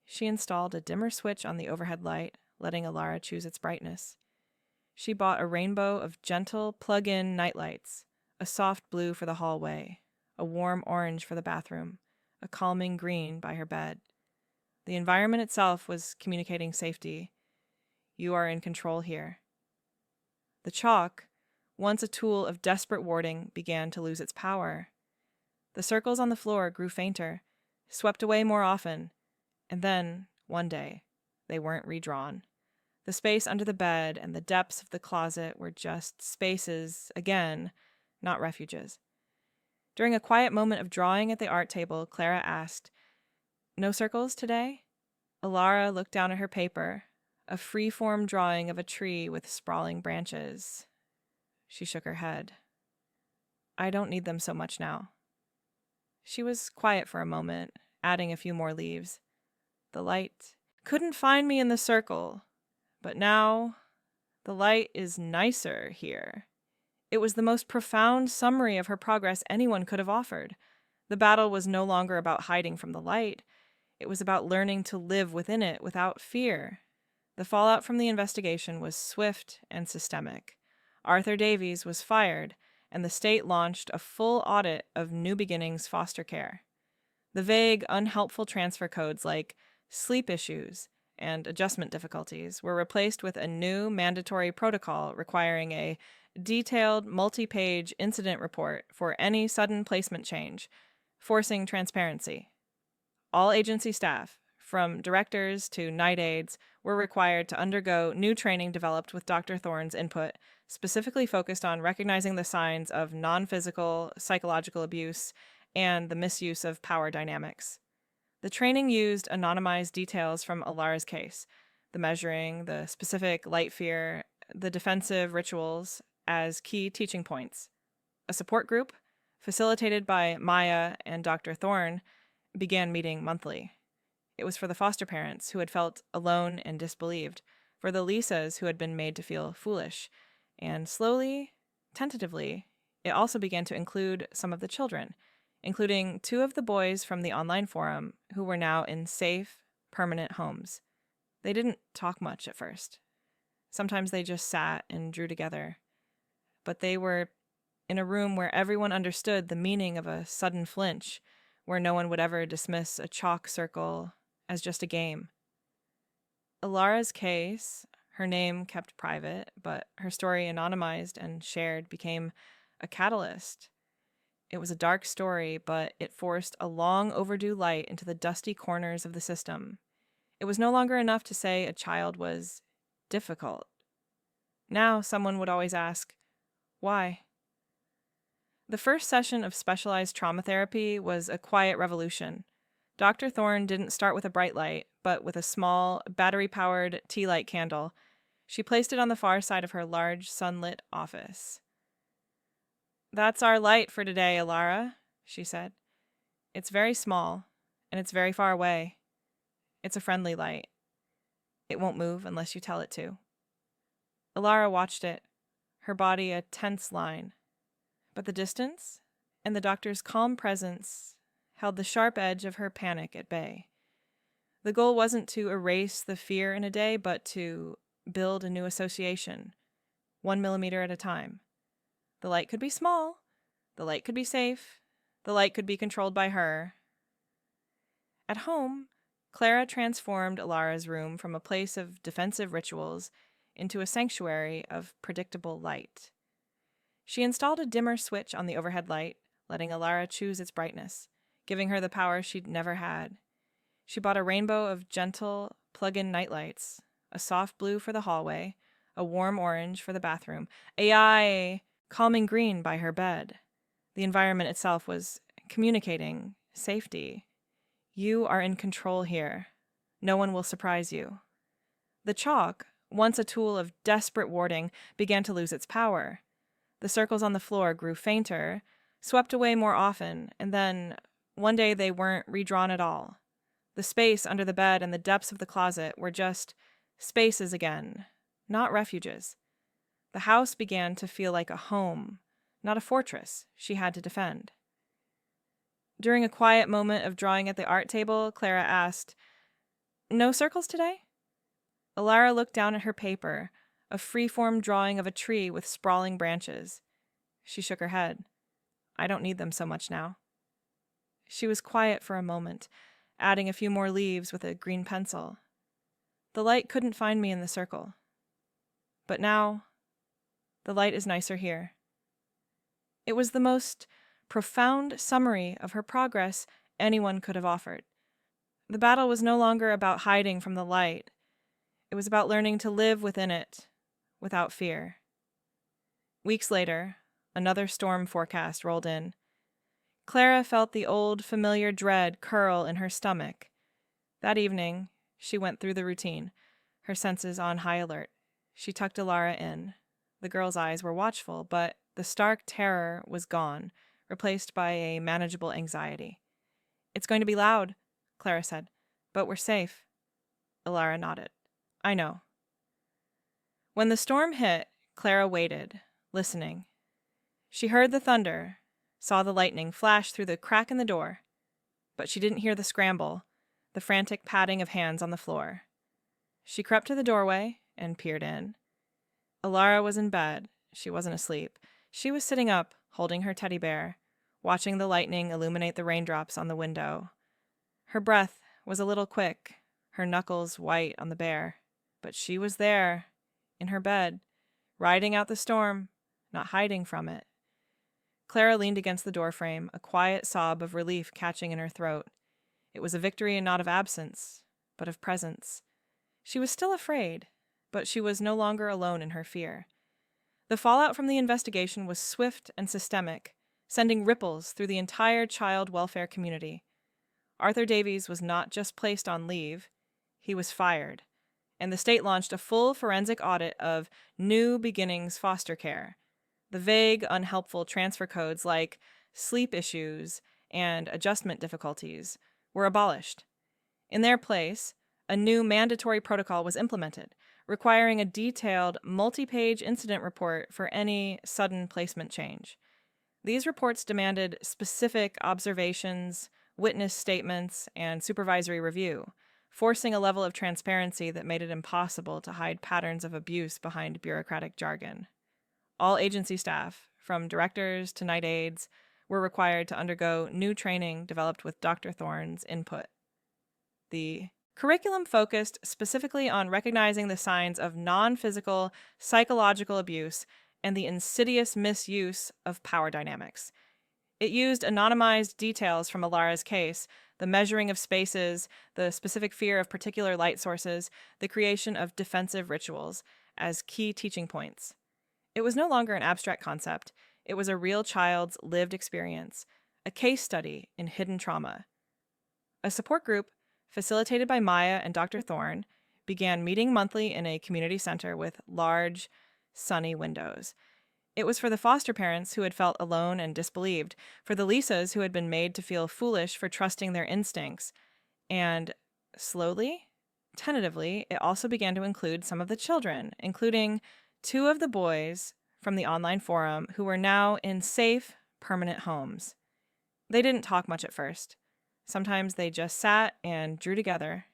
She installed a dimmer switch on the overhead light, letting Alara choose its brightness. She bought a rainbow of gentle plug-in nightlights, a soft blue for the hallway, a warm orange for the bathroom, a calming green by her bed. The environment itself was communicating safety. You are in control here. The chalk, once a tool of desperate warding, began to lose its power. The circles on the floor grew fainter, swept away more often, and then, one day, they weren't redrawn. The space under the bed and the depths of the closet were just spaces, again, not refuges. During a quiet moment of drawing at the art table, Clara asked, "No circles today?" Alara looked down at her paper, a free-form drawing of a tree with sprawling branches. She shook her head. "I don't need them so much now." She was quiet for a moment, adding a few more leaves. "The light couldn't find me in the circle, but now the light is nicer here." It was the most profound summary of her progress anyone could have offered. The battle was no longer about hiding from the light. It was about learning to live within it without fear. The fallout from the investigation was swift and systemic. Arthur Davies was fired, and the state launched a full audit of New Beginnings foster care. The vague, unhelpful transfer codes like sleep issues and adjustment difficulties were replaced with a new mandatory protocol requiring a detailed, multi-page incident report for any sudden placement change, forcing transparency. All agency staff, from directors to night aides, were required to undergo new training developed with Dr. Thorne's input, specifically focused on recognizing the signs of non-physical, psychological abuse and the misuse of power dynamics. The training used anonymized details from Alara's case, the measuring, the specific light fear, the defensive rituals, as key teaching points. A support group, facilitated by Maya and Dr. Thorne, began meeting monthly. It was for the foster parents who had felt alone and disbelieved, for the Lisas who had been made to feel foolish, and slowly, tentatively, it also began to include some of the children, including 2 of the boys from the online forum who were now in safe, permanent homes. They didn't talk much at first. Sometimes they just sat and drew together. But they were in a room where everyone understood the meaning of a sudden flinch, where no one would ever dismiss a chalk circle as just a game. Alara's case, her name kept private, but her story anonymized and shared, became a catalyst. It was a dark story, but it forced a long overdue light into the dusty corners of the system. It was no longer enough to say a child was difficult. Now someone would always ask, why? The first session of specialized trauma therapy was a quiet revolution. Dr. Thorne didn't start with a bright light, but with a small, battery-powered tea light candle. She placed it on the far side of her large, sunlit office. "That's our light for today, Alara," she said. "It's very small, and it's very far away. It's a friendly light. It won't move unless you tell it to." Alara watched it, her body a tense line. But the distance and the doctor's calm presence held the sharp edge of her panic at bay. The goal wasn't to erase the fear in a day, but to build a new association, 1 millimeter at a time. The light could be small, the light could be safe, the light could be controlled by her. At home, Clara transformed Alara's room from a place of defensive rituals into a sanctuary of predictable light. She installed a dimmer switch on the overhead light, letting Alara choose its brightness, giving her the power she'd never had. She bought a rainbow of gentle, plug-in nightlights, a soft blue for the hallway, a warm orange for the bathroom, a calming green by her bed. The environment itself was communicating safety. You are in control here. No one will surprise you. The chalk, once a tool of desperate warding, began to lose its power. The circles on the floor grew fainter, swept away more often, and then, one day, they weren't redrawn at all. The space under the bed and the depths of the closet were just spaces again, not refuges. The house began to feel like a home, not a fortress she had to defend. During a quiet moment of drawing at the art table, Clara asked, "No circles today?" Alara looked down at her paper, a free-form drawing of a tree with sprawling branches. She shook her head. "I don't need them so much now." She was quiet for a moment, adding a few more leaves with a green pencil. "The light couldn't find me in the circle. But now, the light is nicer here." It was the most profound summary of her progress anyone could have offered. The battle was no longer about hiding from the light. It was about learning to live within it, without fear. Weeks later, another storm forecast rolled in. Clara felt the old, familiar dread curl in her stomach. That evening, she went through the routine, her senses on high alert. She tucked Alara in. The girl's eyes were watchful, but the stark terror was gone, replaced by a manageable anxiety. "It's going to be loud," Clara said, "but we're safe." Alara nodded. "I know." When the storm hit, Clara waited, listening. She heard the thunder, saw the lightning flash through the crack in the door, but she didn't hear the scramble, the frantic patting of hands on the floor. She crept to the doorway and peered in. Alara was in bed. She wasn't asleep. She was sitting up, holding her teddy bear, watching the lightning illuminate the raindrops on the window. Her breath was a little quick, her knuckles white on the bear, but she was there, in her bed, riding out the storm, not hiding from it. Clara leaned against the doorframe, a quiet sob of relief catching in her throat. It was a victory not of absence, but of presence. She was still afraid, but she was no longer alone in her fear. The fallout from the investigation was swift and systemic, sending ripples through the entire child welfare community. Arthur Davies was not just placed on leave, he was fired, and the state launched a full forensic audit of New Beginnings foster care. The vague, unhelpful transfer codes like sleep issues and adjustment difficulties were abolished. In their place, a new mandatory protocol was implemented, requiring a detailed, multi-page incident report for any sudden placement change. These reports demanded specific observations, witness statements, and supervisory review, forcing a level of transparency that made it impossible to hide patterns of abuse behind bureaucratic jargon. All agency staff, from directors to night aides, were required to undergo new training developed with Dr. Thorne's input. The curriculum focused specifically on recognizing the signs of non-physical, psychological abuse and the insidious misuse of power dynamics. It used anonymized details from Alara's case, the measuring of spaces, the specific fear of particular light sources, the creation of defensive rituals as key teaching points. It was no longer an abstract concept. It was a real child's lived experience, a case study in hidden trauma. A support group, facilitated by Maya and Dr. Thorne, began meeting monthly in a community center with large, sunny windows. It was for the foster parents who had felt alone and disbelieved, for the Lisas who had been made to feel foolish for trusting their instincts, and slowly, tentatively, it also began to include some of the children, including 2 of the boys from the online forum who were now in safe, permanent homes. They didn't talk much at first. Sometimes they just sat and drew together,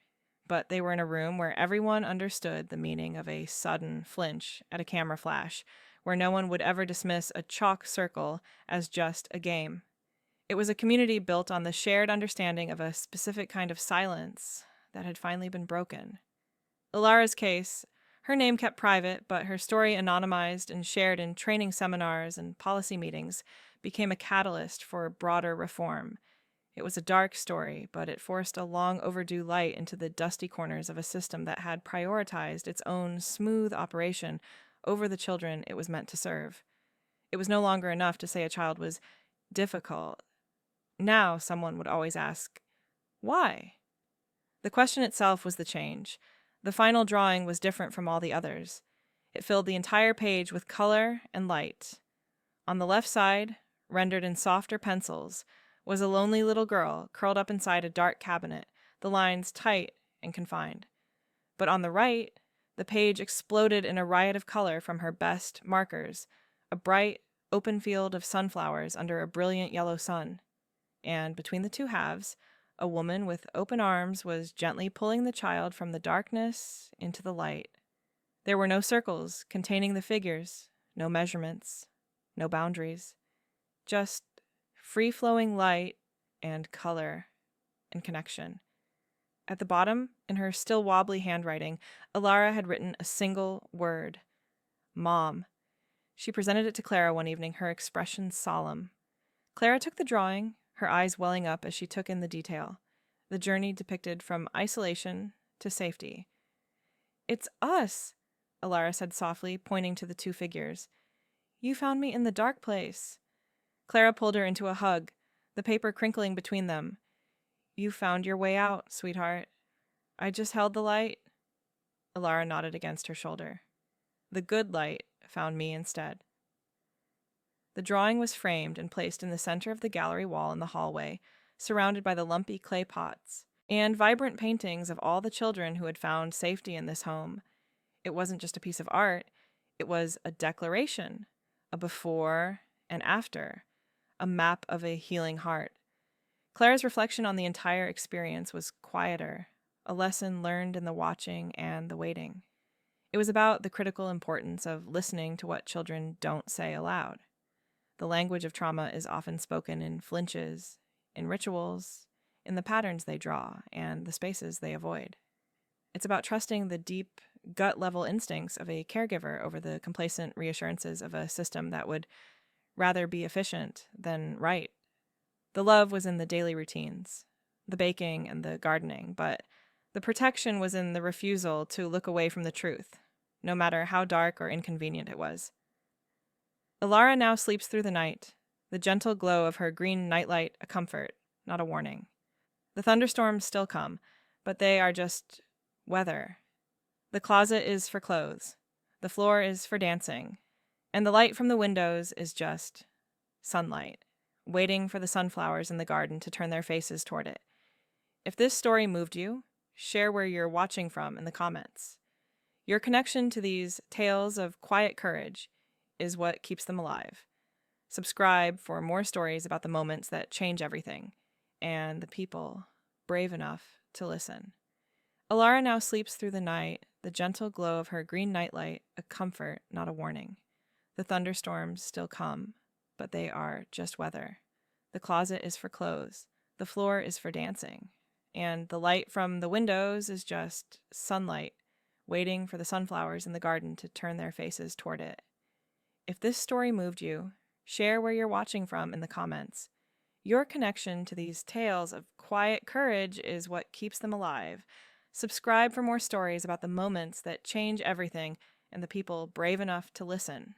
but they were in a room where everyone understood the meaning of a sudden flinch at a camera flash, where no one would ever dismiss a chalk circle as just a game. It was a community built on the shared understanding of a specific kind of silence that had finally been broken. Alara's case, her name kept private, but her story anonymized and shared in training seminars and policy meetings, became a catalyst for broader reform. It was a dark story, but it forced a long overdue light into the dusty corners of a system that had prioritized its own smooth operation over the children it was meant to serve. It was no longer enough to say a child was difficult. Now someone would always ask, why? The question itself was the change. The final drawing was different from all the others. It filled the entire page with color and light. On the left side, rendered in softer pencils, was a lonely little girl curled up inside a dark cabinet, the lines tight and confined. But on the right, the page exploded in a riot of color from her best markers, a bright, open field of sunflowers under a brilliant yellow sun. And between the 2 halves, a woman with open arms was gently pulling the child from the darkness into the light. There were no circles containing the figures, no measurements, no boundaries, just free-flowing light and color and connection. At the bottom, in her still wobbly handwriting, Alara had written a single word, Mom. She presented it to Clara one evening, her expression solemn. Clara took the drawing, her eyes welling up as she took in the detail, the journey depicted from isolation to safety. It's us, Alara said softly, pointing to the 2 figures. You found me in the dark place. Clara pulled her into a hug, the paper crinkling between them. You found your way out, sweetheart. I just held the light. Alara nodded against her shoulder. The good light found me instead. The drawing was framed and placed in the center of the gallery wall in the hallway, surrounded by the lumpy clay pots, and vibrant paintings of all the children who had found safety in this home. It wasn't just a piece of art, it was a declaration, a before and after, a map of a healing heart. Clara's reflection on the entire experience was quieter, a lesson learned in the watching and the waiting. It was about the critical importance of listening to what children don't say aloud. The language of trauma is often spoken in flinches, in rituals, in the patterns they draw, and the spaces they avoid. It's about trusting the deep, gut-level instincts of a caregiver over the complacent reassurances of a system that would rather be efficient than right. The love was in the daily routines, the baking and the gardening, but the protection was in the refusal to look away from the truth, no matter how dark or inconvenient it was. Alara now sleeps through the night, the gentle glow of her green nightlight a comfort, not a warning. The thunderstorms still come, but they are just weather. The closet is for clothes, the floor is for dancing, and the light from the windows is just sunlight, waiting for the sunflowers in the garden to turn their faces toward it. If this story moved you, share where you're watching from in the comments. Your connection to these tales of quiet courage is what keeps them alive. Subscribe for more stories about the moments that change everything, and the people brave enough to listen. Alara now sleeps through the night, the gentle glow of her green nightlight a comfort, not a warning. The thunderstorms still come, but they are just weather. The closet is for clothes. The floor is for dancing. And the light from the windows is just sunlight, waiting for the sunflowers in the garden to turn their faces toward it. If this story moved you, share where you're watching from in the comments. Your connection to these tales of quiet courage is what keeps them alive. Subscribe for more stories about the moments that change everything and the people brave enough to listen.